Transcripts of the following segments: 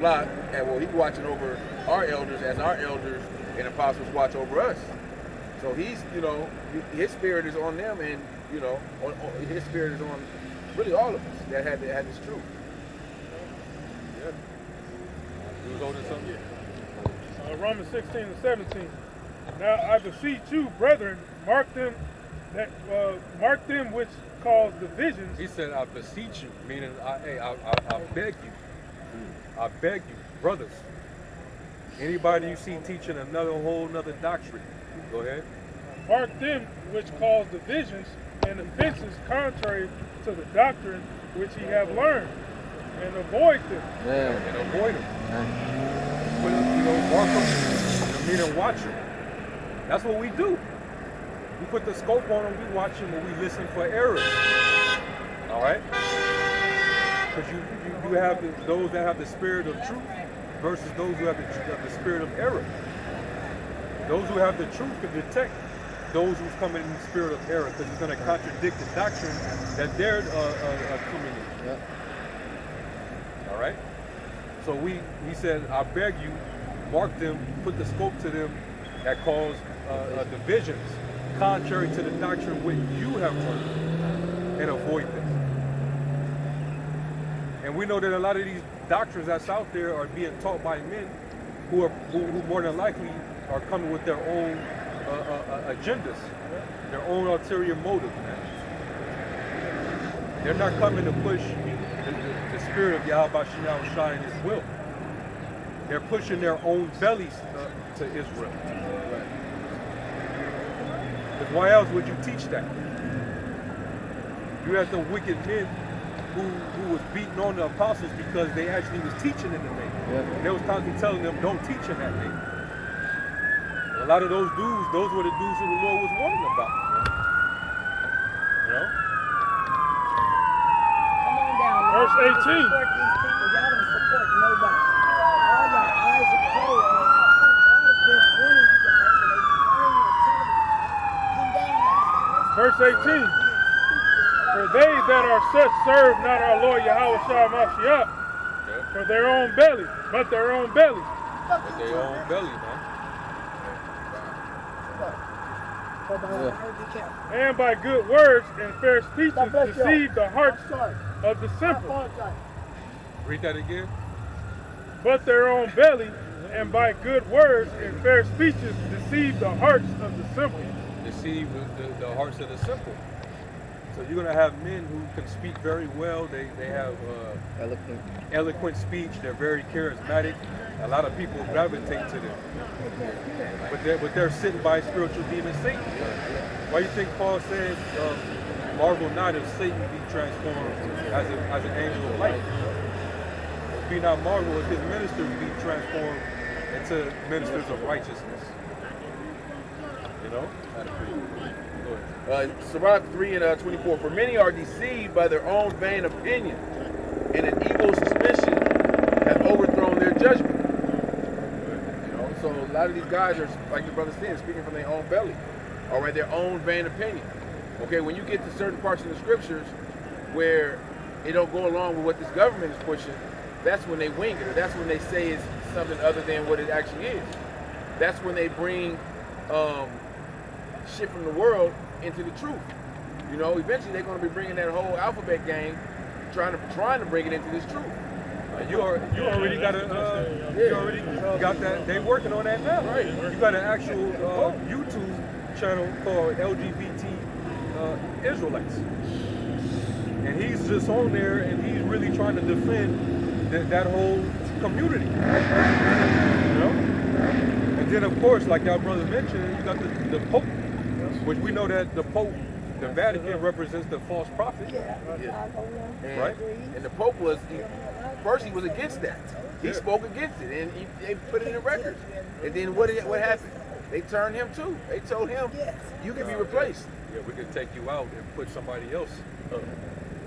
lot, and well, he's watching over our elders as our elders and apostles watch over us. So he's, you know, his spirit is on them, and you know, his spirit is on really all of us that had this truth. Yeah. You was holding something? Romans 16 and 17. Now I beseech you, brethren, mark them which cause divisions. He said, I beseech you, meaning, I beg you. I beg you, brothers. Anybody you see teaching whole nother doctrine, go ahead. Mark them which cause divisions and offenses contrary to the doctrine which ye have learned, and avoid them. Yeah. And avoid them. Yeah. But, you know, mark them, meaning watch them. That's what we do. We put the scope on them, we watch them, and we listen for errors. All right? Because you have those that have the spirit of truth versus those who have the spirit of error. Those who have the truth can detect those who's coming in the spirit of error, because it's going to contradict the doctrine that they're coming in. Yeah. All right? So he said, I beg you, mark them, put the scope to them that cause divisions contrary to the doctrine which you have learned, and avoid them. And we know that a lot of these doctrines that's out there are being taught by men who more than likely are coming with their own agendas, their own ulterior motives. They're not coming to push the spirit of Yahweh Shai and His will. They're pushing their own bellies to Israel. Because why else would you teach that? You have the wicked men who was beating on the apostles because they actually was teaching in the name. Yeah. And they was constantly telling them, don't teach in that name. And a lot of those dudes, those were the dudes who the Lord was warning about. You know? Come on down. Verse 18. Support these people. Y'all don't support nobody. All y'all eyes are closed. God has been warning you guys, and they've been warning you. Come down. Verse 18. For they that are such serve not our Lord Yahweh Shai Mashiach, for their own belly, but their own belly. But their own belly, man. Yeah. And by good words and fair speeches deceive the hearts of the simple. Read that again. But their own belly, and by good words and fair speeches deceive the hearts of the simple. Deceive the hearts of the simple. So you're going to have men who can speak very well. They have eloquent speech. They're very charismatic. A lot of people gravitate to them. But they're sitting by spiritual demon Satan. Why do you think Paul says, marvel not if Satan be transformed as an angel of light? Be not marvel if his ministers be transformed into ministers of righteousness. You know? Sirach 3 and 24. For many are deceived by their own vain opinion, and an evil suspicion have overthrown their judgment. You know, so a lot of these guys are, like the brother said, speaking from their own belly, or right, their own vain opinion. Okay, when you get to certain parts of the scriptures where it don't go along with what this government is pushing, that's when they wing it, or that's when they say it's something other than what it actually is. That's when they bring shit from the world into the truth. You know, eventually they're going to be bringing that whole alphabet gang, trying to bring it into this truth. You already got that. They're working on that now. Right. You got an actual YouTube channel called LGBT Israelites, and he's just on there, and he's really trying to defend that whole community. You know. And then of course, like y'all brother mentioned, you got the Pope. Which we know that the Pope, the Vatican represents the false prophet. Yeah. Right? And the Pope was against that. He spoke against it, and they put it in the records. And then what happened? They turned him too. They told him, you can be replaced. Yeah, we can take you out and put somebody else.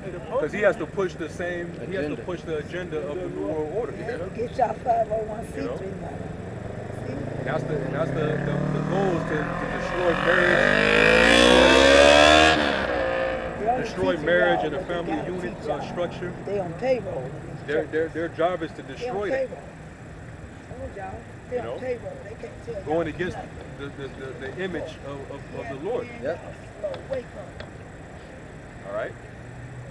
Because he has to push the agenda of the New World Order. Get y'all 501c3 money. And that's the goal is to destroy marriage, destroy marriage and the family unit structure. They on payroll. Their job is to They on destroy that. payroll. Told y'all, they You on know? payroll. They can't tell y'all Going against nothing. the image of the Lord. Yep. Wake up. All right.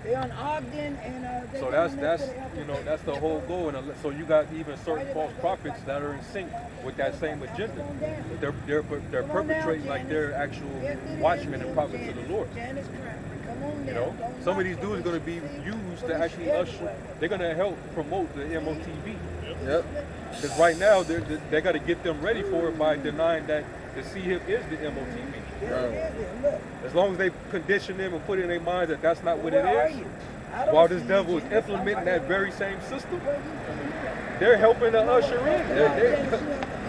They on Ogden and they So down there that's for the you know that's the whole goal, and so you got even certain false prophets that are in sync with that same agenda. They're perpetrating like they're actual watchmen and prophets of the Lord. Janice Crabtree, come on You now. know, Don't some of knock these it. dudes are going to be used to actually usher. They're going to help promote the MOTV. Yep. Because right now they got to get them ready for it by denying that the CHIP is the MOTV. Look, As long as they condition them and put in their minds that that's not what it where are is, you? I don't while this see devil is you, Janice. implementing that very same system, Where you? they're helping to usher in.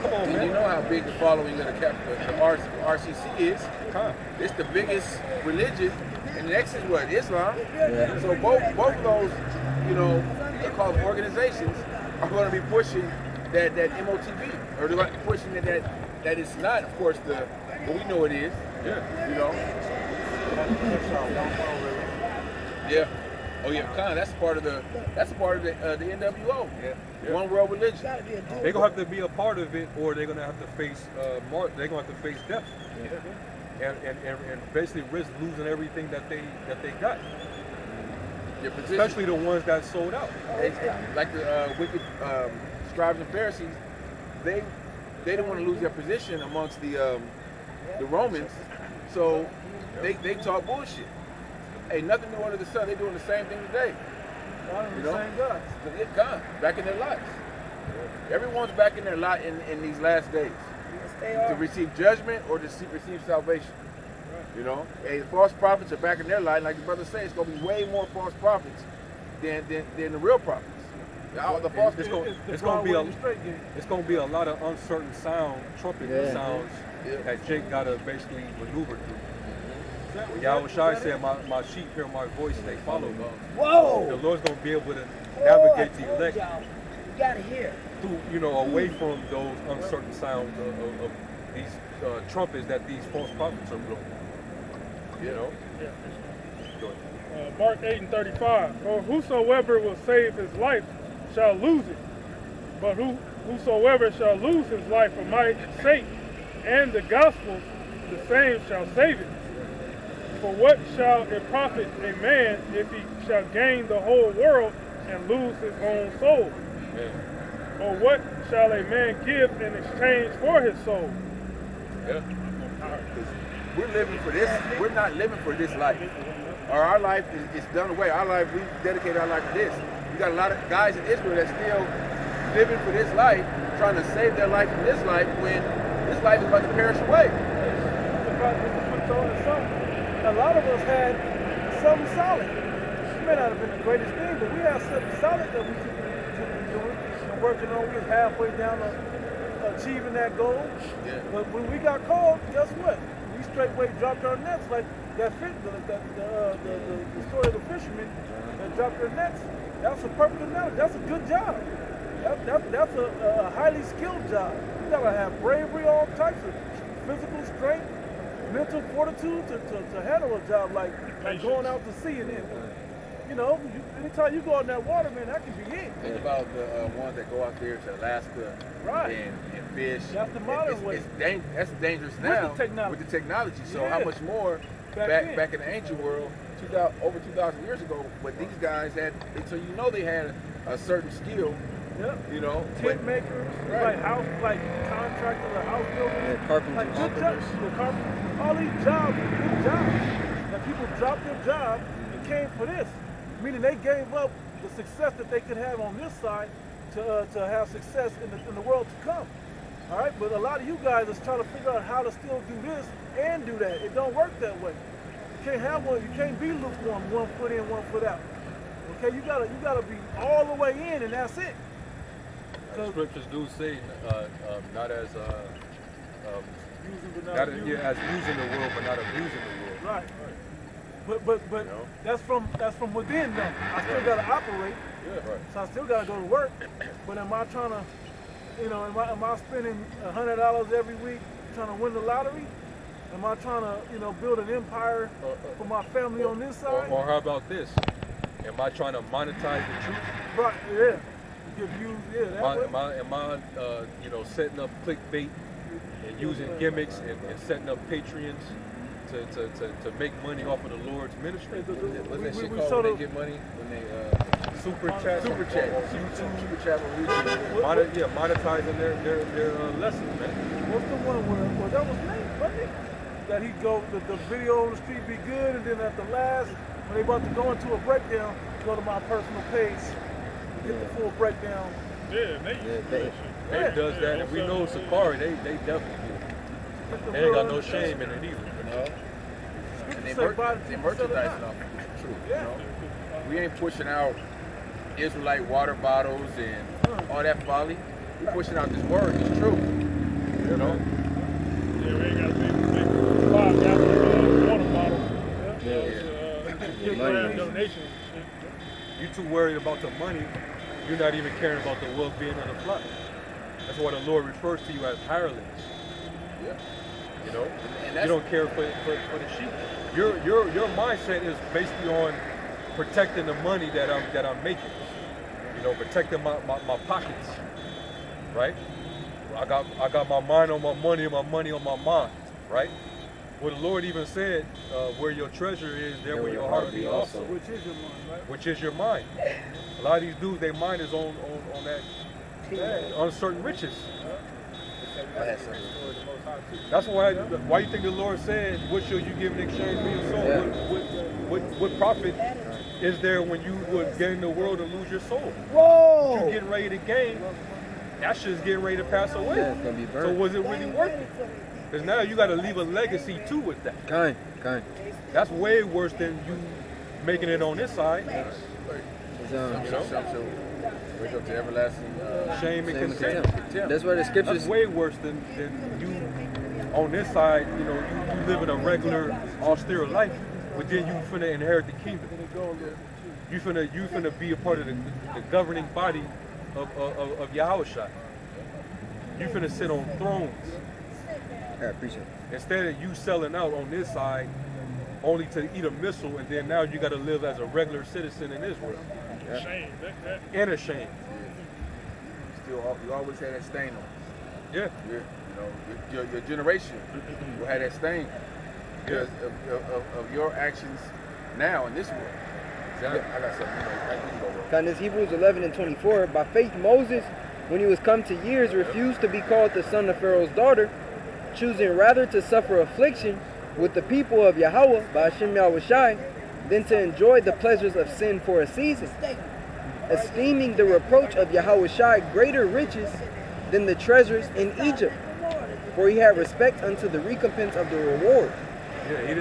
Come on, And you man. know how big the following of the RCC is. Huh. It's the biggest religion, and the next is what? Islam. Yeah. So both of those, you know, they call them organizations, are going to be pushing that MOTV, or they're going to be pushing that it's not, of course, what we know it is. Yeah. You know. Yeah. Oh yeah, Khan. That's part of the NWO. Yeah. One world religion. Gotta be a dude. They're gonna have to be a part of it, or they're gonna have to face they're gonna have to face death, and basically risk losing everything that they got, Your position. especially the ones that sold out. Like the wicked scribes and Pharisees, they didn't want to lose their position amongst the Romans, so they taught bullshit. Hey, nothing new under the sun. They're doing the same thing today. You know? Same guys. So they're gone, back in their lives. Everyone's back in their lot in these last days to receive judgment or to receive salvation. You know, hey, the false prophets are back in their light. Like the brother said, it's going to be way more false prophets than the real prophets. The false It's gonna be a lot of uncertain trumpet sounds that Jake gotta basically maneuver through. Yahweh Shai said, my sheep hear my voice and they follow me. Whoa! The Lord's gonna be able to navigate the elect You gotta hear. through, away from those uncertain sounds of these trumpets that these false prophets are blowing. You know? Go ahead. Mark 8:35. For whosoever will save his life shall lose it. But whosoever shall lose his life for my sake and the gospel, the same shall save it. For what shall it profit a man if he shall gain the whole world and lose his own soul? Yeah. Or what shall a man give in exchange for his soul? Yeah. We're living for this. We're not living for this life. Or our life is done away. Our life, we dedicate our life to this. You got a lot of guys in Israel that still living for this life, trying to save their life from this life when this life is about to perish away. A lot of us had something solid. It may not have been the greatest thing, but we had something solid that we could be doing and working on. We was halfway down to achieving that goal. Yeah. But when we got called, guess what? We straightway dropped our nets like that. The story of the fishermen that dropped their nets. That's a perfect analogy. That's a good job. That's a highly skilled job. You gotta have bravery, all types of physical strength, mental fortitude to handle a job like going out to sea and anytime you go out in that water, man, that can be it. Think about the ones that go out there to Alaska and fish. That's the modern way. That's dangerous With now the technology. with the technology. So Yeah. how much more back in the ancient world, over 2,000 years ago, but these guys had, so they had a certain skill. Yep. but- Tent makers, Right. like contractors or house builders. Yeah, carpenters. Like good jobs. The carpenters. All these jobs, good jobs. That people dropped their job and came for this. Meaning they gave up the success that they could have on this side to have success in the world to come. All right, but a lot of you guys is trying to figure out how to still do this and do that. It don't work that way. You can't have one. You can't be lukewarm, 1 foot in, 1 foot out. Okay, you gotta be all the way in, and that's it. Scriptures do say not as Using but not not abusing. as using the world, but not abusing the world. Right. But that's from within though. I still gotta operate. Yeah, right. So I still gotta go to work. But am I trying to, am I spending $100 every week trying to win the lottery? Am I trying to, you know, build an empire for my family on this side? Or how about this? Am I trying to monetize the truth? Right, yeah. Give you, yeah, that way. Am I you know, setting up clickbait and using gimmicks and setting up Patreons to make money off of the Lord's ministry? What's that shit we called sort when of- they get money? When they Super chat. super chat, super chat on YouTube. Yeah, monetizing their lessons, man. What's the one where that was Nate, wasn't it? That he go, the video on the street be good, and then at the last, when they about to go into a breakdown, go to my personal page, get the full breakdown. Yeah, they use that shit. They does that, and we know Sakari, they definitely do. Get the They ain't got real no shame in it either. You know? And they, Say buy it, they sell it merchandising now. off of the truth. Yeah. You know? We ain't pushing out Israelite water bottles and all that folly. We pushing out this word, this truth. You know? Yeah, we ain't got to make 5-gallon water bottles. Get grand donations and shit. You too worried about the money, you're not even caring about the well-being of the flock. That's why the Lord refers to you as hirelings. Yeah. You know, And you that's, don't care for the sheep. Your mindset is basically on protecting the money that I'm making. You know, protecting my pockets. Right? I got my mind on my money and my money on my mind. Right? Well, the Lord even said, where your treasure is, there will your heart be also. Which is your mind, right? Which is your mind. A lot of these dudes, their mind is on that uncertain riches. That's why you think the Lord said, what shall you give in exchange for your soul? Yeah. What profit is there when you would gain the world and lose your soul? Whoa! What you're getting ready to gain, that shit's getting ready to pass away. Yeah, it's gonna be burned. So was it really worth it? Because now you got to leave a legacy too with that. Kind. That's way worse than you making it on this side. It's, You know? Wake up to everlasting Shame and Shame and contempt. contempt. that's why the That's scriptures. way worse than you on this side. You know, you living a regular, austere life, but then you finna inherit the kingdom. You finna be a part of the governing body of Yahushua. You finna sit on thrones I appreciate it. instead of you selling out on this side only to eat a missile, and then now you got to live as a regular citizen in Israel. Shame. That And a shame. Still, you always had that stain on. Yeah. You know, your generation will have that stain because of your actions now in this world. Exactly. I got something. You know, Kindness, Hebrews 11:24. By faith, Moses, when he was come to years, refused to be called the son of Pharaoh's daughter, choosing rather to suffer affliction with the people of Yahweh by Hashem Yahushai than to enjoy the pleasures of sin for a season, esteeming the reproach of Yahushai greater riches than the treasures in Egypt, for he had respect unto the recompense of the reward. Yeah, he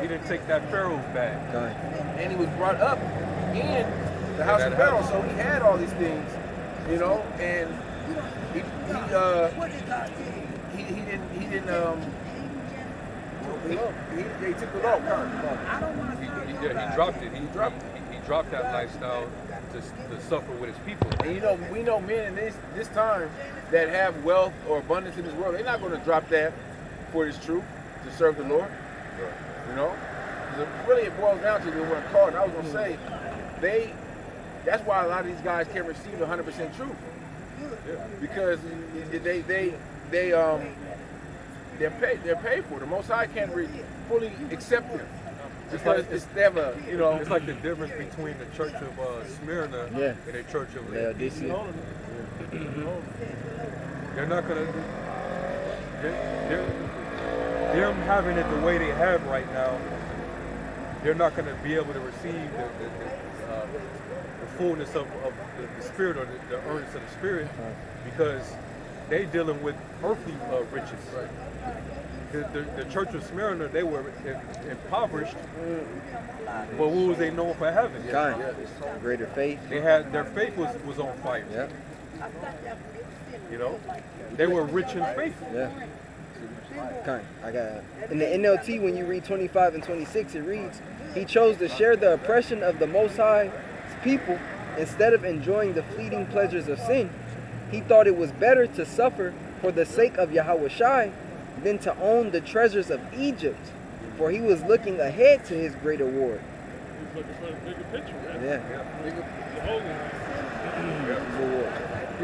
didn't take that Pharaoh's bag. Kind. and he was brought up in the house of Pharaoh, so he had all these things, you know, and he took the law. He dropped it. He dropped that lifestyle to suffer with his people. And you know, we know men in this time that have wealth or abundance in this world, they're not going to drop that for this truth to serve the Lord. You know, 'cause really it boils down to what I'm called. And I was going to say, that's why a lot of these guys can't receive 100% truth, because they're paid for. The Most High can't fully accept them. Because they have a, you know, It's like the difference between the church of Smyrna Yeah. and the church of Laodicea. They're not gonna. Them having it the way they have right now, they're not gonna be able to receive the fullness of the spirit or the earnest of the spirit, because they dealing with earthly riches. The church of Smyrna, they were impoverished, but what was they known for having? Kind. Greater faith. They had, their faith was on fire. Yep. You know, they were rich in faith. Yeah. Kind. I got it. In the NLT, when you read 25 and 26, it reads, he chose to share the oppression of the Most High's people instead of enjoying the fleeting pleasures of sin. He thought it was better to suffer for the sake of Yahushai than to own the treasures of Egypt, for he was looking ahead to his great award. He's looking for the bigger picture, man. Yeah. The Holy Land. Reward.